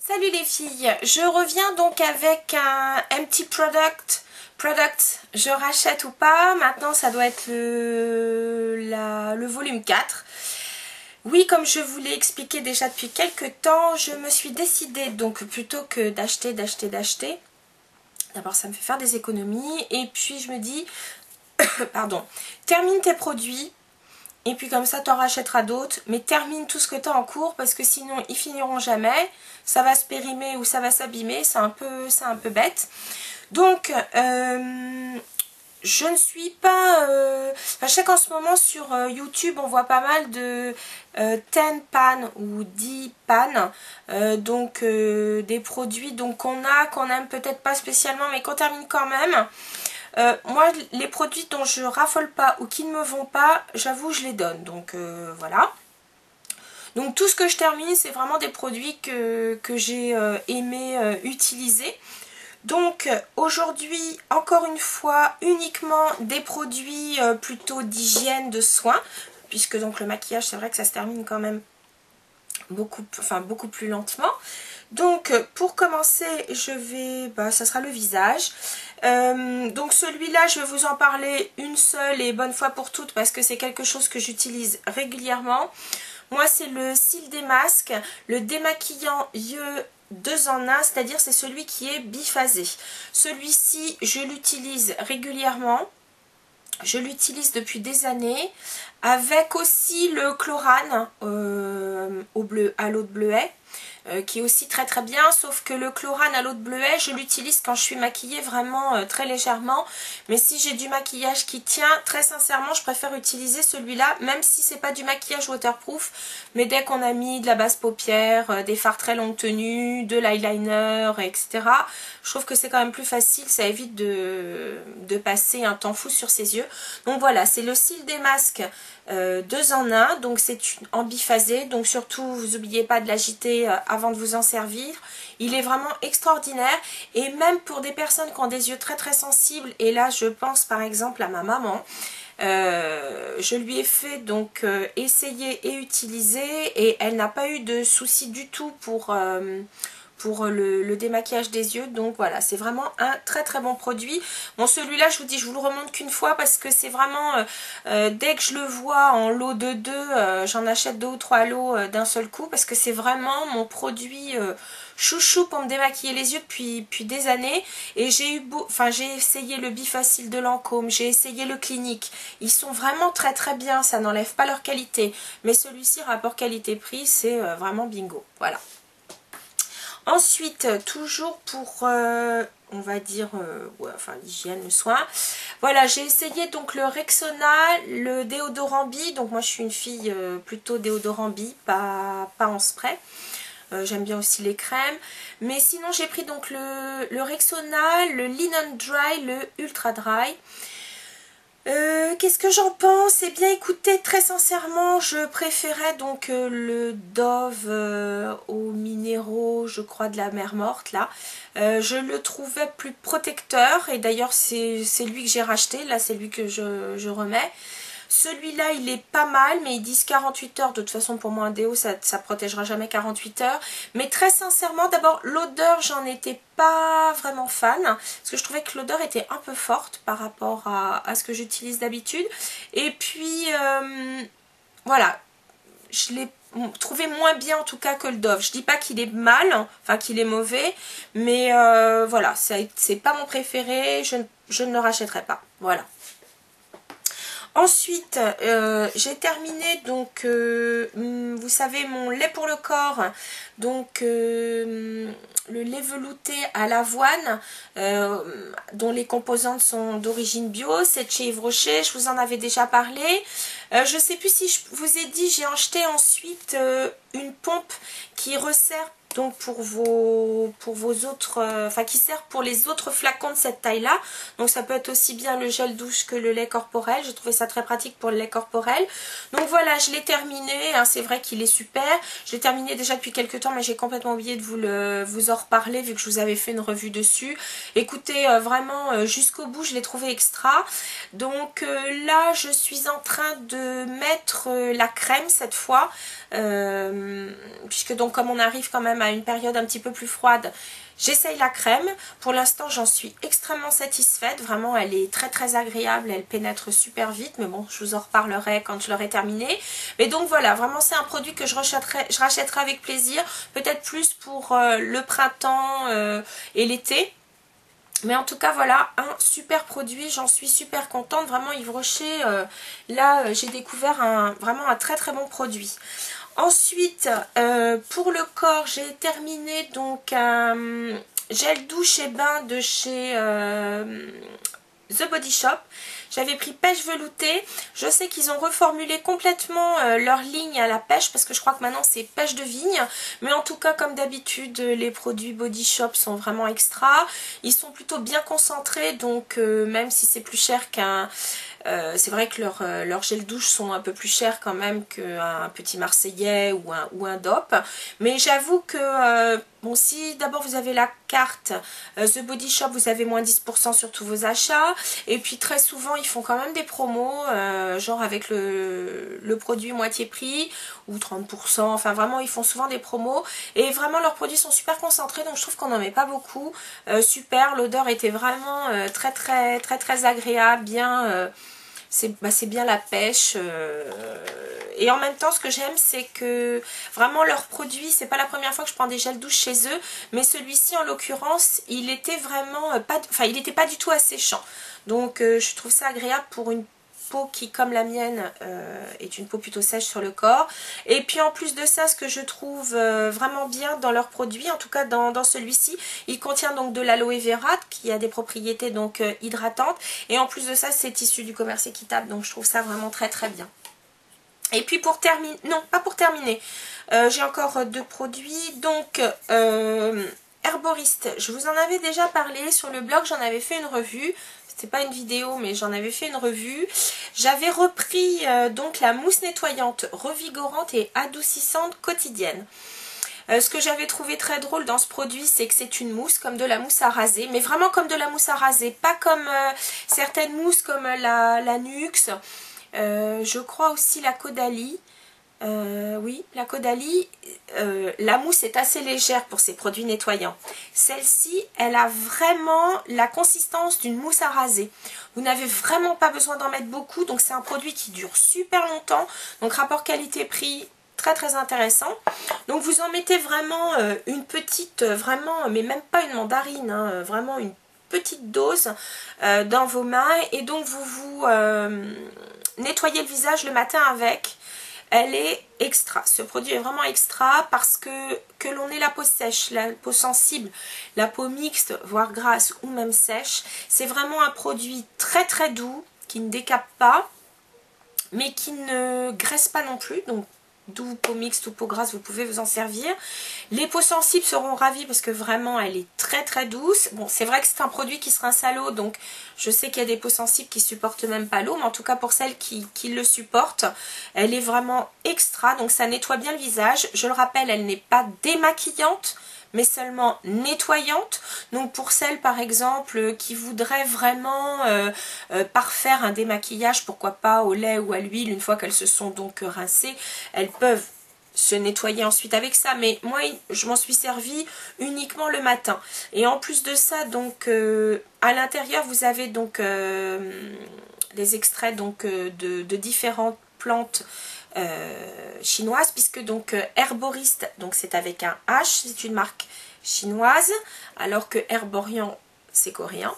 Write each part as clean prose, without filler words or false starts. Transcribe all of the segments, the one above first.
Salut les filles, je reviens donc avec un petit product, je rachète ou pas, maintenant ça doit être le volume 4. Oui, comme je vous l'ai expliqué déjà depuis quelques temps, je me suis décidée, donc plutôt que d'acheter, d'abord ça me fait faire des économies, et puis je me dis, pardon, termine tes produits. Et puis comme ça, tu en rachèteras d'autres. Mais termine tout ce que tu as en cours parce que sinon, ils finiront jamais. Ça va se périmer ou ça va s'abîmer. C'est un peu bête. Donc, je ne suis pas... je sais qu'en ce moment, sur YouTube, on voit pas mal de 10 pan ou 10 pan. Donc, des produits qu'on n'aime peut-être pas spécialement, mais qu'on termine quand même. Moi, les produits dont je raffole pas ou qui ne me vont pas, j'avoue, je les donne. Donc, voilà. Donc, tout ce que je termine, c'est vraiment des produits que j'ai aimé utiliser. Donc, aujourd'hui, encore une fois, uniquement des produits plutôt d'hygiène, de soins. Puisque donc le maquillage, c'est vrai que ça se termine quand même beaucoup plus lentement. Donc pour commencer, ça sera le visage. Donc celui-là, je vais vous en parler une seule et bonne fois pour toutes parce que c'est quelque chose que j'utilise régulièrement. Moi, c'est le cils des masques, le démaquillant yeux 2 en 1, c'est-à-dire c'est celui qui est biphasé. Celui-ci, je l'utilise régulièrement. Je l'utilise depuis des années avec aussi le Chlorane à l'eau de bleuet. Qui est aussi très très bien, sauf que le Chlorane à l'eau de bleuet, je l'utilise quand je suis maquillée vraiment très légèrement, mais si j'ai du maquillage qui tient, très sincèrement, je préfère utiliser celui-là, même si c'est pas du maquillage waterproof, mais dès qu'on a mis de la base paupière, des fards très longue tenue, de l'eyeliner, etc., je trouve que c'est quand même plus facile, ça évite de passer un temps fou sur ses yeux. Donc voilà, c'est le cils des masques 2 en 1, donc c'est en biphasé, donc surtout vous n'oubliez pas de l'agiter avant de vous en servir. Il est vraiment extraordinaire et même pour des personnes qui ont des yeux très très sensibles, et là je pense par exemple à ma maman, je lui ai fait donc essayer et utiliser et elle n'a pas eu de soucis du tout pour le démaquillage des yeux. Donc voilà, c'est vraiment un très très bon produit. Bon, celui-là, je vous dis, je vous le remonte qu'une fois parce que c'est vraiment, dès que je le vois en lot de 2, j'en achète 2 ou 3 lots d'un seul coup parce que c'est vraiment mon produit chouchou pour me démaquiller les yeux depuis des années. Et j'ai essayé le Bifacil de Lancôme, j'ai essayé le Clinique. Ils sont vraiment très très bien, ça n'enlève pas leur qualité. Mais celui-ci, rapport qualité-prix, c'est vraiment bingo. Voilà. Ensuite, toujours pour, on va dire, l'hygiène, le soin. Voilà, j'ai essayé donc le Rexona, le déodorant Bi. Donc moi, je suis une fille plutôt déodorant Bi, pas en spray. J'aime bien aussi les crèmes. Mais sinon, j'ai pris donc le Rexona, le Linen Dry, le Ultra Dry. Qu'est-ce que j'en pense? Eh bien écoutez, très sincèrement, je préférais donc le Dove aux minéraux, je crois, de la mer morte là. Je le trouvais plus protecteur et d'ailleurs c'est lui que j'ai racheté, là c'est lui que je remets. Celui-là, il est pas mal, mais ils disent 48 heures. De toute façon, pour moi, un déo, ça protégera jamais 48 heures. Mais très sincèrement, d'abord, l'odeur, j'en étais pas vraiment fan. Parce que je trouvais que l'odeur était un peu forte par rapport à ce que j'utilise d'habitude. Et puis, voilà, je l'ai trouvé moins bien en tout cas que le Dove. Je dis pas qu'il est mal, enfin qu'il est mauvais, mais voilà, c'est pas mon préféré, je ne le rachèterai pas. Voilà. Ensuite, j'ai terminé donc, vous savez, mon lait pour le corps, donc le lait velouté à l'avoine, dont les composantes sont d'origine bio, c'est de chez Yves Rocher, je vous en avais déjà parlé. Je ne sais plus si je vous ai dit, j'ai acheté ensuite une pompe qui resserre donc pour vos autres, qui sert pour les autres flacons de cette taille là. Donc ça peut être aussi bien le gel douche que le lait corporel. J'ai trouvé ça très pratique pour le lait corporel. Donc voilà, je l'ai terminé, hein, c'est vrai qu'il est super. Je l'ai terminé déjà depuis quelques temps, mais j'ai complètement oublié de vous en reparler vu que je vous avais fait une revue dessus. Écoutez, vraiment jusqu'au bout, je l'ai trouvé extra. Donc là, je suis en train de mettre la crème cette fois. Puisque donc comme on arrive quand même à une période un petit peu plus froide, j'essaye la crème. Pour l'instant, j'en suis extrêmement satisfaite. Vraiment, elle est très très agréable. Elle pénètre super vite. Mais bon, je vous en reparlerai quand je l'aurai terminé. Mais donc voilà, vraiment, c'est un produit que je rachèterai avec plaisir. Peut-être plus pour le printemps et l'été. Mais en tout cas, voilà, un super produit. J'en suis super contente. Vraiment, Yves Rocher, là, j'ai découvert vraiment un très très bon produit. Ensuite, pour le corps, j'ai terminé donc un gel douche et bain de chez The Body Shop. J'avais pris pêche veloutée. Je sais qu'ils ont reformulé complètement leur ligne à la pêche parce que je crois que maintenant c'est pêche de vigne. Mais en tout cas, comme d'habitude, les produits Body Shop sont vraiment extra. Ils sont plutôt bien concentrés, donc même si c'est plus cher qu'un... c'est vrai que leurs gels douche sont un peu plus chers quand même qu'un petit Marseillais ou un DOP. Mais j'avoue que, bon, si d'abord vous avez la carte The Body Shop, vous avez moins 10% sur tous vos achats. Et puis très souvent, ils font quand même des promos, genre avec le produit moitié prix ou 30%. Enfin, vraiment, ils font souvent des promos. Et vraiment, leurs produits sont super concentrés, donc je trouve qu'on n'en met pas beaucoup. Super, l'odeur était vraiment très, très, très, très agréable, bien... c'est bien la pêche et en même temps ce que j'aime c'est que vraiment leurs produits, c'est pas la première fois que je prends des gels douche chez eux, mais celui-ci en l'occurrence il était vraiment pas, enfin il n'était pas du tout asséchant, donc je trouve ça agréable pour une peau qui, comme la mienne, est une peau plutôt sèche sur le corps. Et puis en plus de ça, ce que je trouve vraiment bien dans leurs produits, en tout cas dans celui-ci, il contient donc de l'aloe vera qui a des propriétés donc hydratantes. Et en plus de ça, c'est issu du commerce équitable, donc je trouve ça vraiment très très bien. Et puis pour terminer, non pas pour terminer, j'ai encore deux produits, donc Herboriste, je vous en avais déjà parlé sur le blog, j'en avais fait une revue. C'était pas une vidéo, mais j'en avais fait une revue. J'avais repris donc la mousse nettoyante, revigorante et adoucissante quotidienne. Ce que j'avais trouvé très drôle dans ce produit, c'est que c'est une mousse, comme de la mousse à raser, mais vraiment comme de la mousse à raser, pas comme certaines mousses comme la Nux, je crois aussi la Caudalie. Oui, la Caudalie, la mousse est assez légère pour ces produits nettoyants. Celle-ci, elle a vraiment la consistance d'une mousse à raser. Vous n'avez vraiment pas besoin d'en mettre beaucoup, donc c'est un produit qui dure super longtemps. Donc rapport qualité-prix, très très intéressant. Donc vous en mettez vraiment une petite, vraiment, mais même pas une mandarine, hein, vraiment une petite dose dans vos mains. Et donc vous nettoyez le visage le matin avec. Elle est extra. Ce produit est vraiment extra parce que l'on ait la peau sèche, la peau sensible, la peau mixte, voire grasse ou même sèche, c'est vraiment un produit très très doux, qui ne décape pas, mais qui ne graisse pas non plus. Donc d'où peau mixte ou peau grasse, vous pouvez vous en servir. Les peaux sensibles seront ravies parce que vraiment elle est très très douce. Bon, c'est vrai que c'est un produit qui se rince à l'eau, donc je sais qu'il y a des peaux sensibles qui supportent même pas l'eau, mais en tout cas pour celles qui le supportent, elle est vraiment extra, donc ça nettoie bien le visage. Je le rappelle, elle n'est pas démaquillante, mais seulement nettoyante. Donc pour celles par exemple qui voudraient vraiment parfaire un démaquillage, pourquoi pas au lait ou à l'huile, une fois qu'elles se sont donc rincées, elles peuvent se nettoyer ensuite avec ça, mais moi je m'en suis servi uniquement le matin. Et en plus de ça, donc à l'intérieur vous avez donc des extraits donc de différentes plantes chinoise, puisque donc Herboriste, donc c'est avec un H, c'est une marque chinoise, alors que Herborian c'est coréen.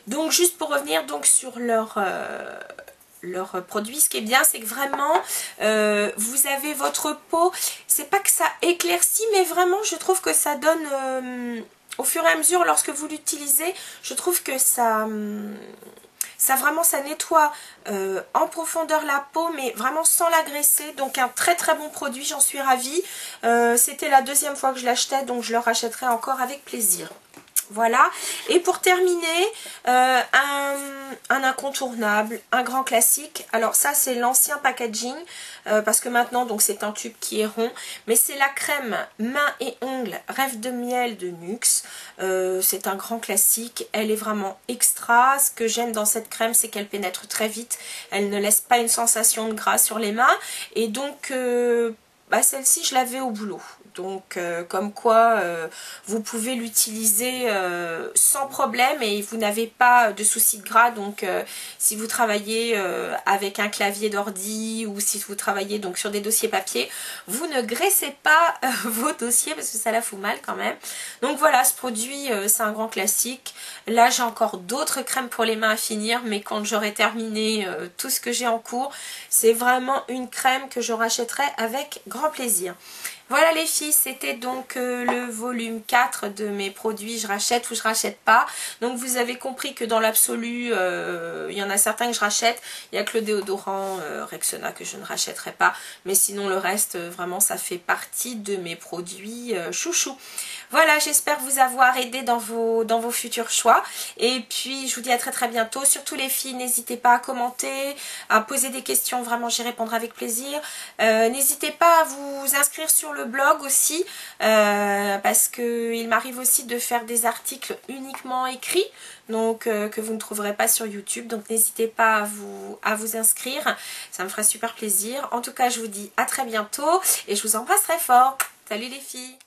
Donc juste pour revenir donc sur leur produit, ce qui est bien, c'est que vraiment vous avez votre peau, c'est pas que ça éclaircit, mais vraiment je trouve que ça donne au fur et à mesure lorsque vous l'utilisez, je trouve que ça vraiment ça nettoie en profondeur la peau, mais vraiment sans l'agresser. Donc un très très bon produit, j'en suis ravie. C'était la deuxième fois que je l'achetais, donc je le rachèterai encore avec plaisir. Voilà, et pour terminer, un incontournable, un grand classique. Alors ça c'est l'ancien packaging, parce que maintenant donc c'est un tube qui est rond, mais c'est la crème main et ongles Rêve de miel de Nuxe. C'est un grand classique, elle est vraiment extra. Ce que j'aime dans cette crème, c'est qu'elle pénètre très vite, elle ne laisse pas une sensation de gras sur les mains, et donc celle-ci je l'avais au boulot. Donc comme quoi vous pouvez l'utiliser sans problème et vous n'avez pas de soucis de gras. Donc si vous travaillez avec un clavier d'ordi ou si vous travaillez donc sur des dossiers papier, vous ne graissez pas vos dossiers parce que ça la fout mal quand même. Donc voilà, ce produit c'est un grand classique. Là j'ai encore d'autres crèmes pour les mains à finir, mais quand j'aurai terminé tout ce que j'ai en cours, c'est vraiment une crème que je rachèterai avec grand plaisir. Voilà les filles, c'était donc le volume 4 de mes produits je rachète ou je rachète pas. Donc vous avez compris que dans l'absolu, il y en a certains que je rachète. Il n'y a que le déodorant Rexona que je ne rachèterai pas. Mais sinon le reste, vraiment ça fait partie de mes produits chouchou. Voilà, j'espère vous avoir aidé dans vos futurs choix. Et puis je vous dis à très très bientôt. Surtout les filles, n'hésitez pas à commenter, à poser des questions. Vraiment j'y répondrai avec plaisir. N'hésitez pas à vous inscrire sur le blog aussi, parce que il m'arrive aussi de faire des articles uniquement écrits, donc que vous ne trouverez pas sur YouTube. Donc n'hésitez pas à vous inscrire, ça me ferait super plaisir. En tout cas je vous dis à très bientôt et je vous embrasse très fort. Salut les filles.